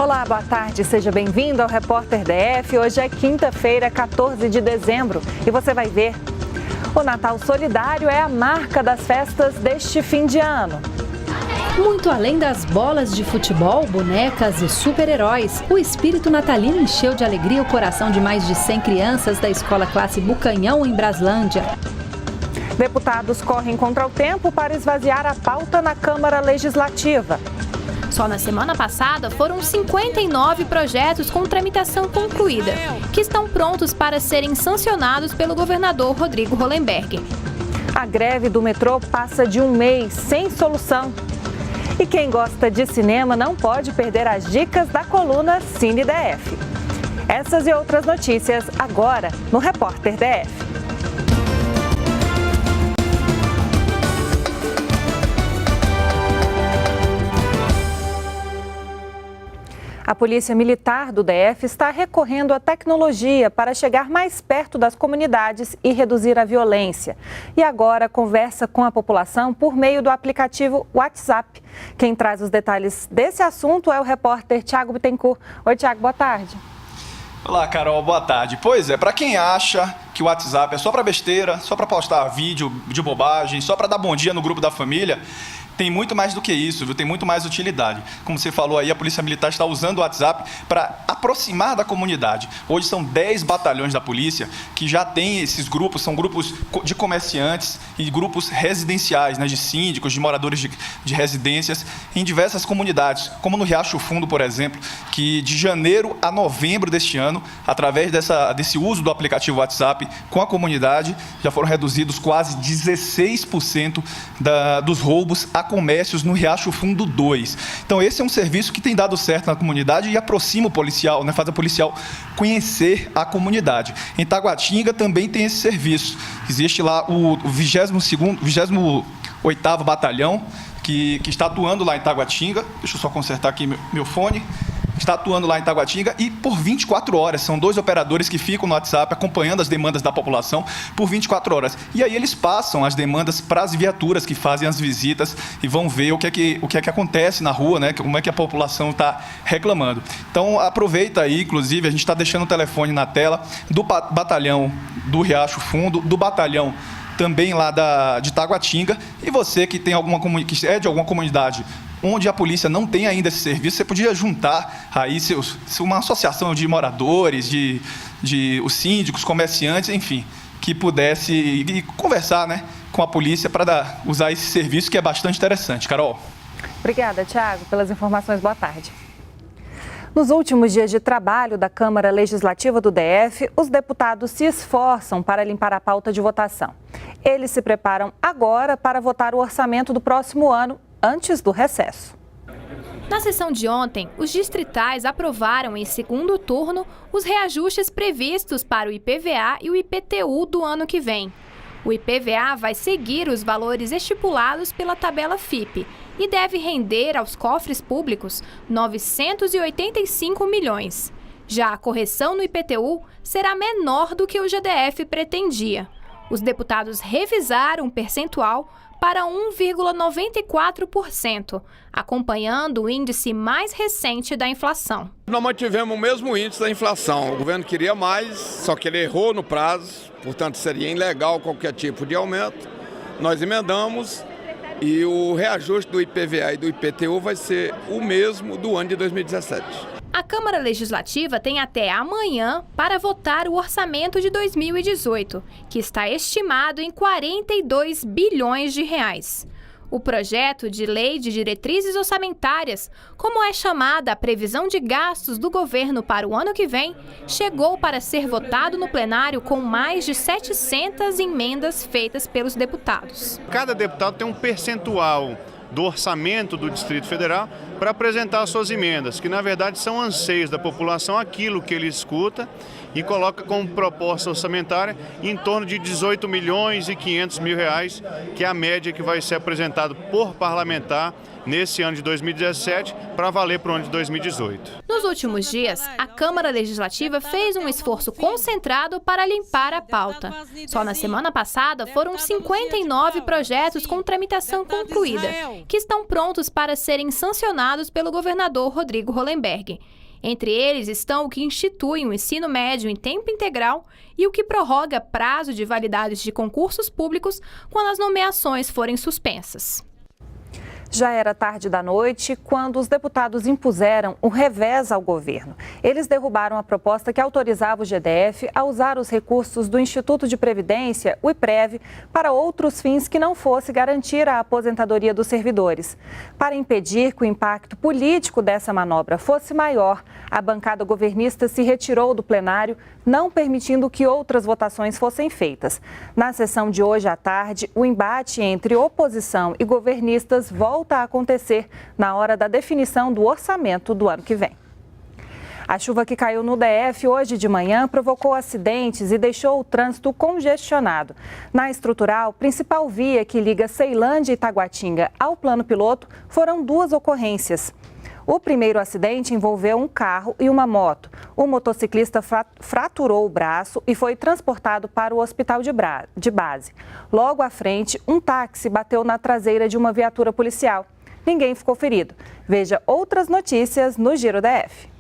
Olá, boa tarde, seja bem-vindo ao Repórter DF. Hoje é quinta-feira, 14 de dezembro, e você vai ver. O Natal Solidário é a marca das festas deste fim de ano. Muito além das bolas de futebol, bonecas e super-heróis, o espírito natalino encheu de alegria o coração de mais de 100 crianças da Escola Classe Bucanhão, em Braslândia. Deputados correm contra o tempo para esvaziar a pauta na Câmara Legislativa. Só na semana passada foram 59 projetos com tramitação concluída, que estão prontos para serem sancionados pelo governador Rodrigo Hollenberg. A greve do metrô passa de um mês sem solução. E quem gosta de cinema não pode perder as dicas da coluna Cine DF. Essas e outras notícias agora no Repórter DF. A Polícia Militar do DF está recorrendo à tecnologia para chegar mais perto das comunidades e reduzir a violência. E agora conversa com a população por meio do aplicativo WhatsApp. Quem traz os detalhes desse assunto é o repórter Thiago Bittencourt. Oi, Thiago, boa tarde. Olá, Carol, boa tarde. Pois é, para quem acha que o WhatsApp é só para besteira, só para postar vídeo de bobagem, só para dar bom dia no grupo da família, tem muito mais do que isso, viu? Tem muito mais utilidade. Como você falou aí, a Polícia Militar está usando o WhatsApp para aproximar da comunidade. Hoje são 10 batalhões da polícia que já têm esses grupos, são grupos de comerciantes e grupos residenciais, né, de síndicos, de moradores de residências em diversas comunidades, como no Riacho Fundo, por exemplo, que de janeiro a novembro deste ano, através desse uso do aplicativo WhatsApp com a comunidade, já foram reduzidos quase 16% dos roubos a comércios no Riacho Fundo 2. Então, esse é um serviço que tem dado certo na comunidade e aproxima o policial, né, faz o policial conhecer a comunidade. Em Taguatinga também tem esse serviço. Existe lá o 28º Batalhão, que está atuando lá em Taguatinga. Deixa eu só consertar aqui meu fone. Está atuando lá em Taguatinga e por 24 horas. São 2 operadores que ficam no WhatsApp acompanhando as demandas da população por 24 horas. E aí eles passam as demandas para as viaturas que fazem as visitas e vão ver o que é que acontece na rua, né? Como é que a população está reclamando. Então, aproveita aí, inclusive, a gente está deixando o telefone na tela do batalhão do Riacho Fundo, do batalhão também lá de Taguatinga. E você que tem que é de alguma comunidade onde a polícia não tem ainda esse serviço, você podia juntar aí uma associação de moradores, de os síndicos, comerciantes, enfim, que pudesse conversar, né, com a polícia para usar esse serviço que é bastante interessante. Carol. Obrigada, Thiago, pelas informações. Boa tarde. Nos últimos dias de trabalho da Câmara Legislativa do DF, os deputados se esforçam para limpar a pauta de votação. Eles se preparam agora para votar o orçamento do próximo ano, antes do recesso. Na sessão de ontem, os distritais aprovaram em segundo turno os reajustes previstos para o IPVA e o IPTU do ano que vem. O IPVA vai seguir os valores estipulados pela tabela FIPE e deve render aos cofres públicos 985 milhões. Já a correção no IPTU será menor do que o GDF pretendia. Os deputados revisaram o percentual para 1,94%, acompanhando o índice mais recente da inflação. Nós mantivemos o mesmo índice da inflação. O governo queria mais, só que ele errou no prazo, portanto seria ilegal qualquer tipo de aumento. Nós emendamos e o reajuste do IPVA e do IPTU vai ser o mesmo do ano de 2017. A Câmara Legislativa tem até amanhã para votar o orçamento de 2018, que está estimado em 42 bilhões de reais. O projeto de lei de diretrizes orçamentárias, como é chamada a previsão de gastos do governo para o ano que vem, chegou para ser votado no plenário com mais de 700 emendas feitas pelos deputados. Cada deputado tem um percentual do orçamento do Distrito Federal para apresentar suas emendas, que na verdade são anseios da população, aquilo que ele escuta e coloca como proposta orçamentária em torno de 18 milhões e 500 mil reais, que é a média que vai ser apresentado por parlamentar nesse ano de 2017 para valer para o ano de 2018. Nos últimos dias, a Câmara Legislativa fez um esforço concentrado para limpar a pauta. Só na semana passada foram 59 projetos com tramitação concluída, que estão prontos para serem sancionados pelo governador Rodrigo Hollenberg. Entre eles estão o que institui o ensino médio em tempo integral e o que prorroga prazo de validade de concursos públicos quando as nomeações forem suspensas. Já era tarde da noite quando os deputados impuseram o revés ao governo. Eles derrubaram a proposta que autorizava o GDF a usar os recursos do Instituto de Previdência, o IPREV, para outros fins que não fosse garantir a aposentadoria dos servidores. Para impedir que o impacto político dessa manobra fosse maior, a bancada governista se retirou do plenário, não permitindo que outras votações fossem feitas. Na sessão de hoje à tarde, o embate entre oposição e governistas volta a acontecer na hora da definição do orçamento do ano que vem. A chuva que caiu no DF hoje de manhã provocou acidentes e deixou o trânsito congestionado. Na estrutural, principal via que liga Ceilândia e Taguatinga ao plano piloto, foram 2 ocorrências. O primeiro acidente envolveu um carro e uma moto. O motociclista fraturou o braço e foi transportado para o hospital de base. Logo à frente, um táxi bateu na traseira de uma viatura policial. Ninguém ficou ferido. Veja outras notícias no Giro DF.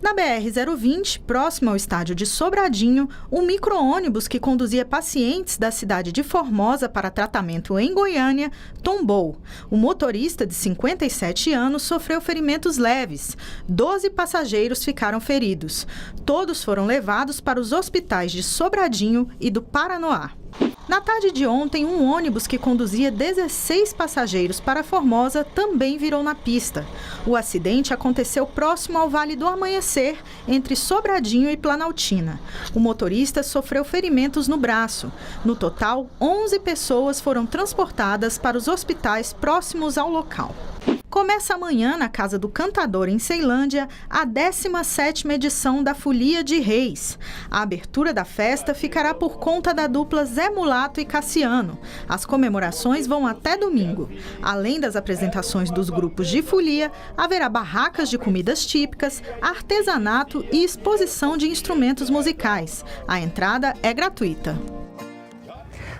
Na BR-020, próximo ao estádio de Sobradinho, um micro-ônibus que conduzia pacientes da cidade de Formosa para tratamento em Goiânia tombou. O motorista, de 57 anos, sofreu ferimentos leves. 12 passageiros ficaram feridos. Todos foram levados para os hospitais de Sobradinho e do Paranoá. Na tarde de ontem, um ônibus que conduzia 16 passageiros para Formosa também virou na pista. O acidente aconteceu próximo ao Vale do Amanhecer, entre Sobradinho e Planaltina. O motorista sofreu ferimentos no braço. No total, 11 pessoas foram transportadas para os hospitais próximos ao local. Começa amanhã, na Casa do Cantador, em Ceilândia, a 17ª edição da Folia de Reis. A abertura da festa ficará por conta da dupla Zé Mulato e Cassiano. As comemorações vão até domingo. Além das apresentações dos grupos de folia, haverá barracas de comidas típicas, artesanato e exposição de instrumentos musicais. A entrada é gratuita.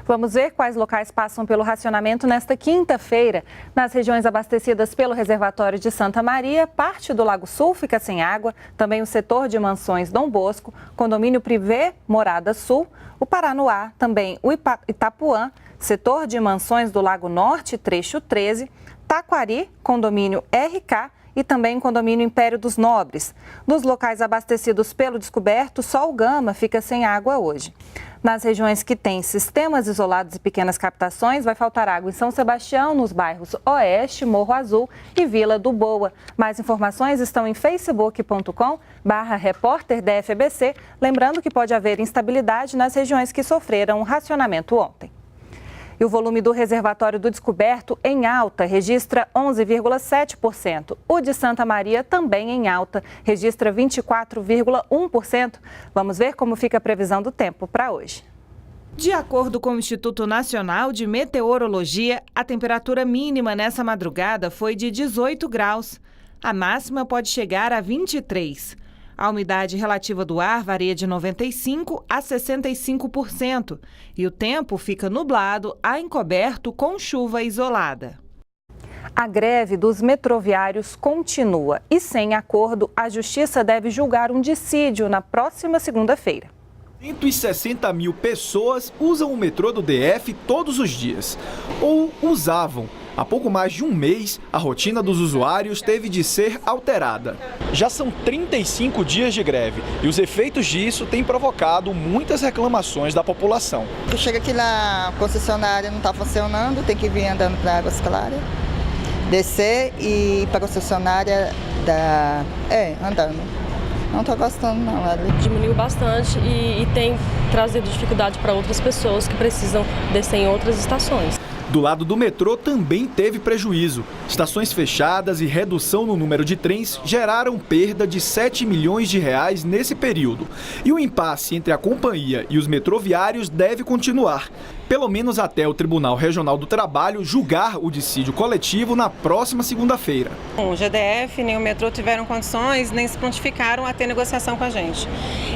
Vamos ver quais locais passam pelo racionamento nesta quinta-feira. Nas regiões abastecidas pelo reservatório de Santa Maria, parte do Lago Sul fica sem água, também o setor de mansões Dom Bosco, condomínio Privé, Morada Sul, o Paranoá, também o Itapuã, setor de mansões do Lago Norte, trecho 13, Taquari, condomínio RK e também condomínio Império dos Nobres. Dos locais abastecidos pelo Descoberto, só o Gama fica sem água hoje. Nas regiões que têm sistemas isolados e pequenas captações, vai faltar água em São Sebastião, nos bairros Oeste, Morro Azul e Vila do Boa. Mais informações estão em facebook.com/repórter DFBC. Lembrando que pode haver instabilidade nas regiões que sofreram o racionamento ontem. E o volume do reservatório do Descoberto em alta registra 11,7%. O de Santa Maria também em alta, registra 24,1%. Vamos ver como fica a previsão do tempo para hoje. De acordo com o Instituto Nacional de Meteorologia, a temperatura mínima nessa madrugada foi de 18 graus. A máxima pode chegar a 23. A umidade relativa do ar varia de 95% a 65% e o tempo fica nublado a encoberto com chuva isolada. A greve dos metroviários continua e, sem acordo, a Justiça deve julgar um dissídio na próxima segunda-feira. 160 mil pessoas usam o metrô do DF todos os dias, ou usavam. Há pouco mais de um mês, a rotina dos usuários teve de ser alterada. Já são 35 dias de greve e os efeitos disso têm provocado muitas reclamações da população. Chega aqui na concessionária, não está funcionando, tem que vir andando para Águas Claras, descer e ir para a concessionária andando. Não estou gostando não, ela diminuiu bastante e tem trazido dificuldade para outras pessoas que precisam descer em outras estações. Do lado do metrô também teve prejuízo. Estações fechadas e redução no número de trens geraram perda de 7 milhões de reais nesse período. E o impasse entre a companhia e os metroviários deve continuar, pelo menos até o Tribunal Regional do Trabalho julgar o dissídio coletivo na próxima segunda-feira. O GDF nem o metrô tiveram condições, nem se prontificaram a ter negociação com a gente.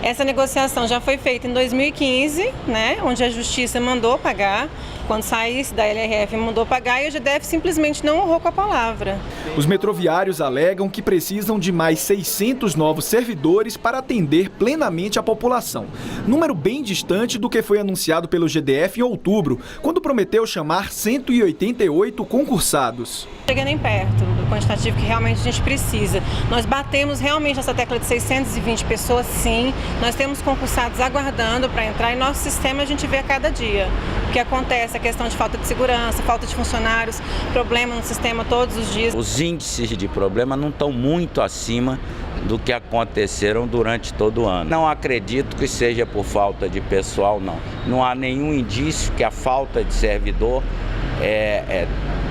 Essa negociação já foi feita em 2015, né, onde a Justiça mandou pagar. Quando saísse da LRF, mandou pagar e o GDF simplesmente não honrou com a palavra. Os metroviários alegam que precisam de mais 600 novos servidores para atender plenamente a população. Número bem distante do que foi anunciado pelo GDF em outubro, quando prometeu chamar 188 concursados. Chega nem perto do quantitativo que realmente a gente precisa. Nós batemos realmente essa tecla de 620 pessoas, sim. Nós temos concursados aguardando para entrar e nosso sistema a gente vê a cada dia. O que acontece, a questão de falta de segurança, falta de funcionários, problema no sistema todos os dias. Os índices de problema não estão muito acima do que aconteceram durante todo o ano. Não acredito que seja por falta de pessoal, não. Não há nenhum indício que a falta de servidor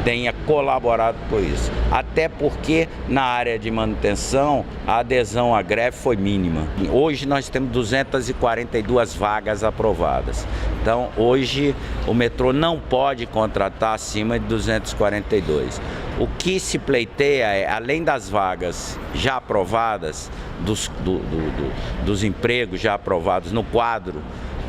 tenha colaborado por isso. Até porque na área de manutenção a adesão à greve foi mínima. Hoje nós temos 242 vagas aprovadas. Então hoje o metrô não pode contratar acima de 242. O que se pleiteia é, além das vagas já aprovadas, dos empregos já aprovados no quadro,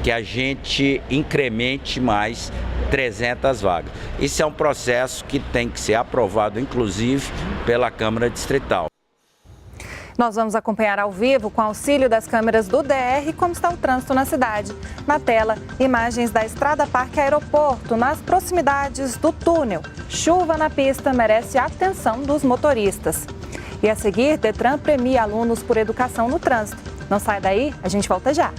que a gente incremente mais 300 vagas. Isso é um processo que tem que ser aprovado, inclusive, pela Câmara Distrital. Nós vamos acompanhar ao vivo, com auxílio das câmeras do DR, como está o trânsito na cidade. Na tela, imagens da Estrada Parque Aeroporto, nas proximidades do túnel. Chuva na pista merece a atenção dos motoristas. E a seguir, Detran premia alunos por educação no trânsito. Não sai daí, a gente volta já.